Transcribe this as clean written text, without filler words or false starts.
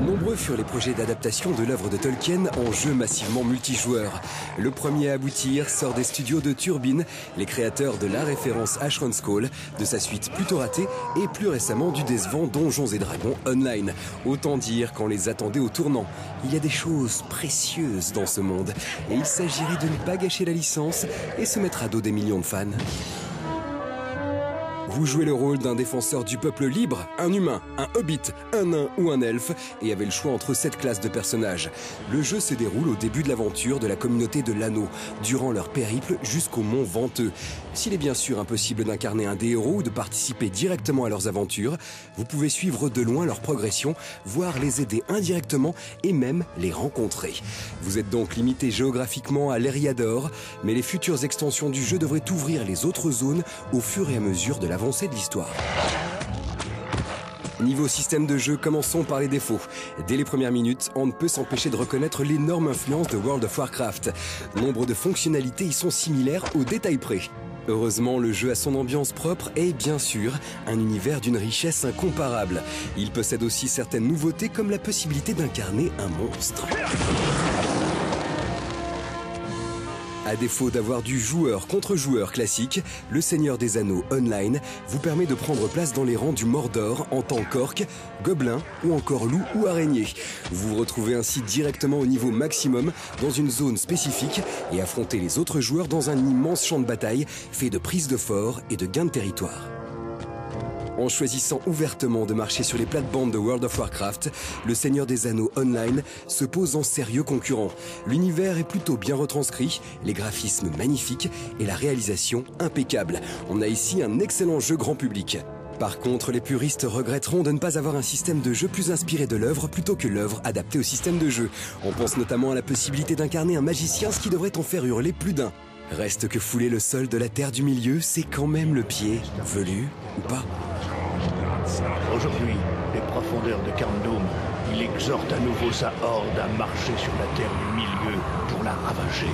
Nombreux furent les projets d'adaptation de l'œuvre de Tolkien en jeu massivement multijoueur. Le premier à aboutir sort des studios de Turbine, les créateurs de la référence Asheron's Call, de sa suite plutôt ratée et plus récemment du décevant Donjons et Dragons Online. Autant dire qu'on les attendait au tournant. Il y a des choses précieuses dans ce monde et il s'agirait de ne pas gâcher la licence et se mettre à dos des millions de fans. Vous jouez le rôle d'un défenseur du peuple libre, un humain, un hobbit, un nain ou un elfe, et avez le choix entre 7 classes de personnages. Le jeu se déroule au début de l'aventure de la communauté de l'Anneau, durant leur périple jusqu'au Mont Venteux. S'il est bien sûr impossible d'incarner un des héros ou de participer directement à leurs aventures, vous pouvez suivre de loin leur progression, voire les aider indirectement et même les rencontrer. Vous êtes donc limité géographiquement à l'Eriador, mais les futures extensions du jeu devraient ouvrir les autres zones au fur et à mesure de l'avancée de l'histoire. Niveau système de jeu, commençons par les défauts. Dès les premières minutes, on ne peut s'empêcher de reconnaître l'énorme influence de World of Warcraft. Nombre de fonctionnalités y sont similaires au détail près. Heureusement, le jeu a son ambiance propre et, bien sûr, un univers d'une richesse incomparable. Il possède aussi certaines nouveautés comme la possibilité d'incarner un monstre. À défaut d'avoir du joueur contre joueur classique, le Seigneur des Anneaux Online vous permet de prendre place dans les rangs du Mordor en tant qu'orque, gobelin ou encore loup ou araignée. Vous vous retrouvez ainsi directement au niveau maximum dans une zone spécifique et affrontez les autres joueurs dans un immense champ de bataille fait de prises de fort et de gains de territoire. En choisissant ouvertement de marcher sur les plates-bandes de World of Warcraft, le Seigneur des Anneaux Online se pose en sérieux concurrent. L'univers est plutôt bien retranscrit, les graphismes magnifiques et la réalisation impeccable. On a ici un excellent jeu grand public. Par contre, les puristes regretteront de ne pas avoir un système de jeu plus inspiré de l'œuvre plutôt que l'œuvre adaptée au système de jeu. On pense notamment à la possibilité d'incarner un magicien, ce qui devrait en faire hurler plus d'un. Reste que fouler le sol de la Terre du Milieu, c'est quand même le pied, velu ou pas. Aujourd'hui, les profondeurs de Carndom, il exhorte à nouveau sa horde à marcher sur la Terre du Milieu pour la ravager.